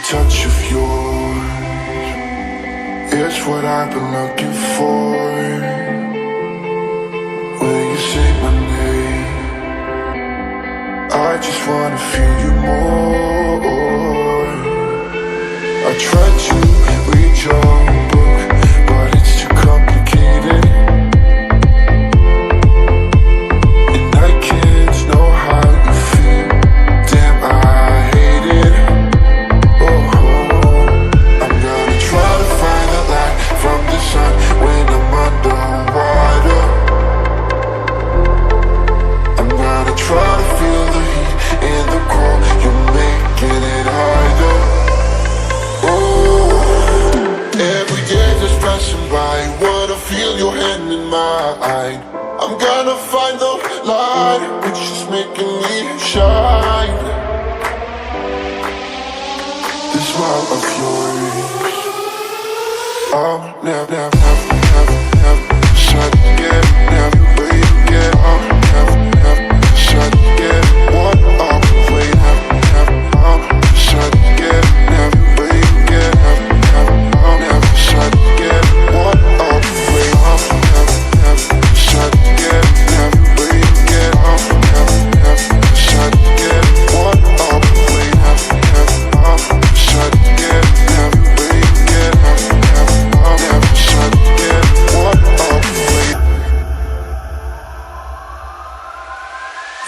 touch of yours is what I've been looking for. Will you say my name? I just wanna feel you more. I tried to read your book, but it's too complicated, and I can't know how you feel. Damn, I hate it. I'm gonna try to find the light from the sun when I'm underwater. I'm gonna try to feel the heat in the cold. You're making it harder. Every day just passing by, wanna feel your hand in mine. I'm gonna find the light, which is making me shine. The smile of yours, I'll never shut again, never wait again. I'll never shut again. What I'll wait, I'll shut again, never wait again. I'll never shut again. What I'll wait, I'll never shut again, never wait again. I'll never shut again. What I'll wait, I'll shut again, never wait again. I'll never shut again. What I'll wait.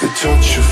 The touch of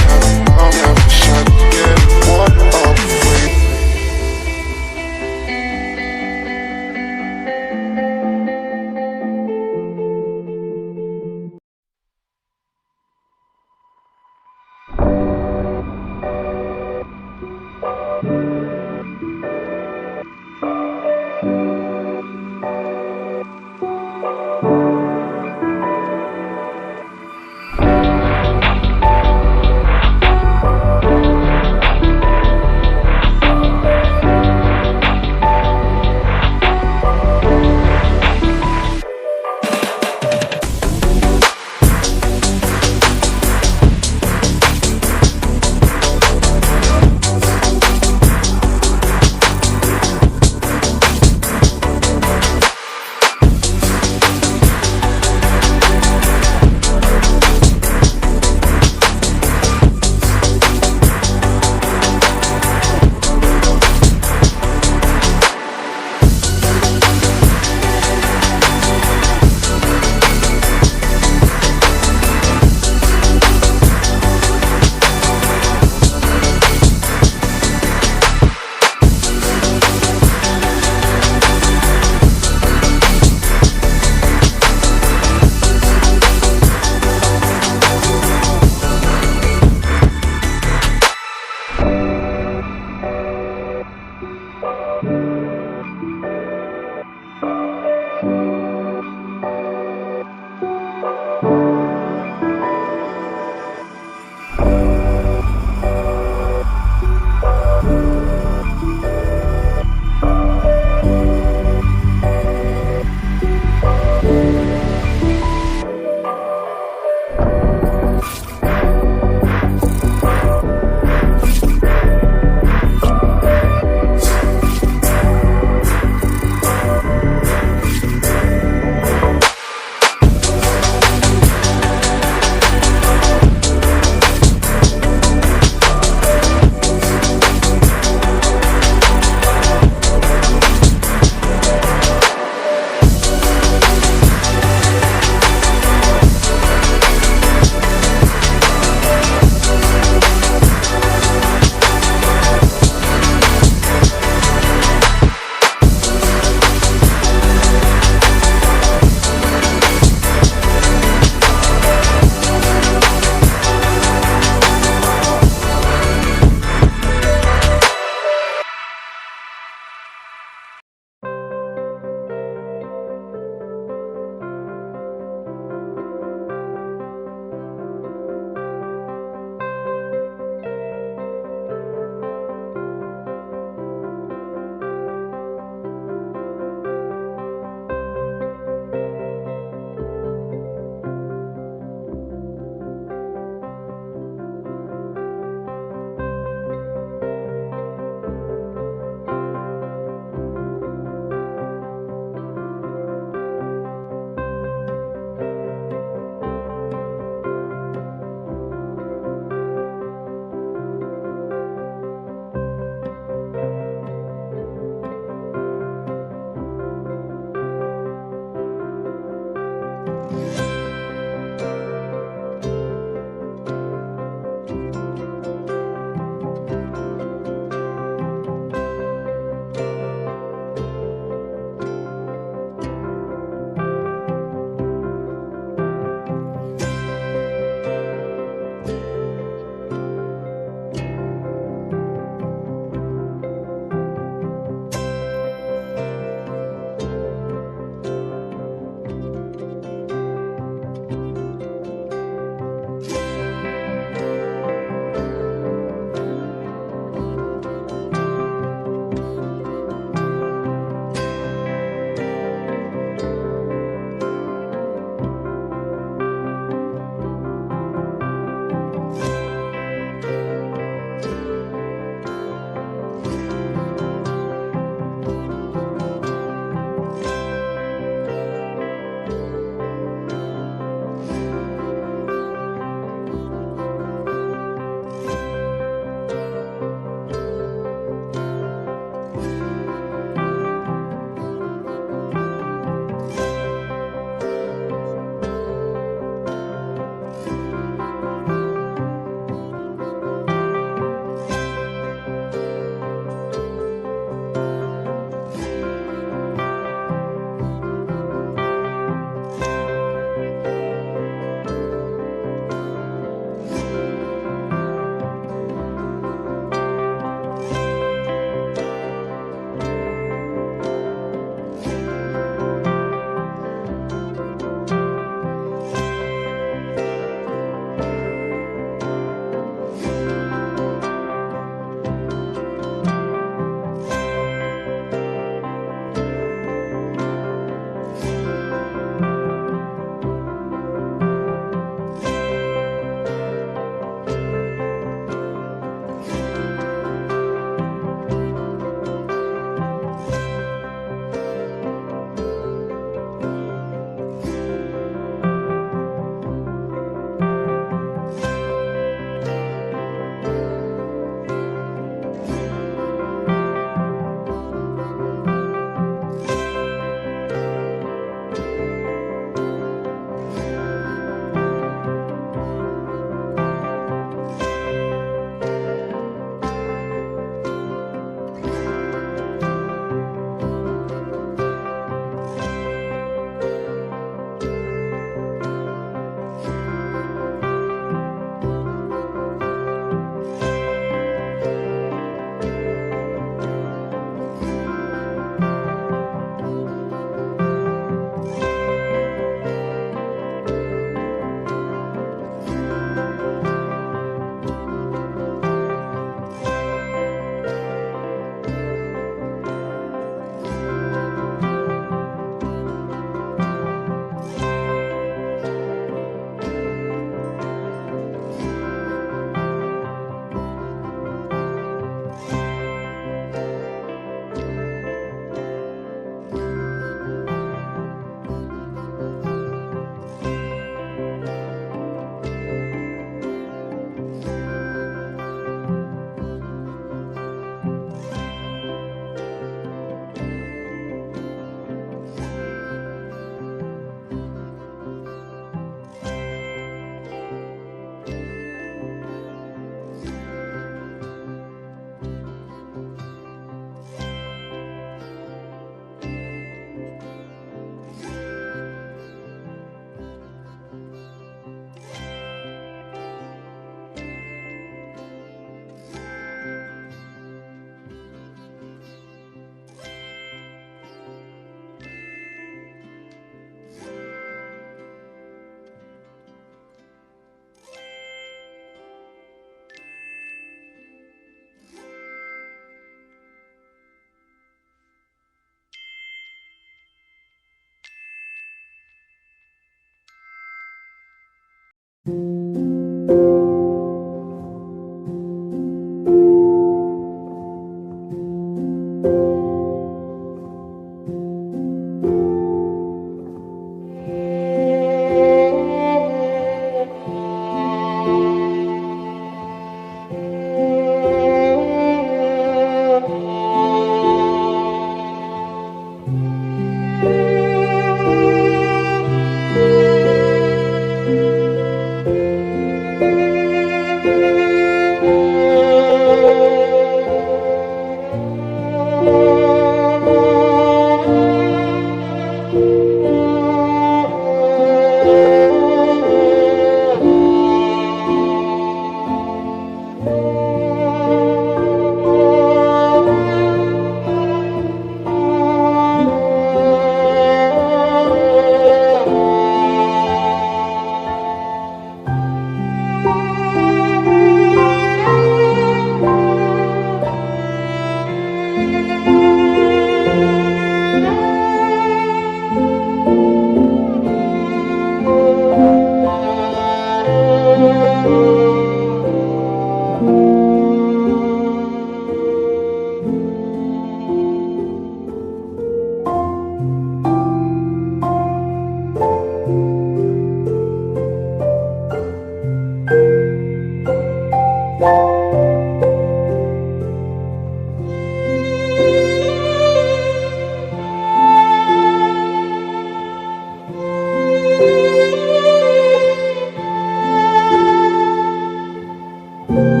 up.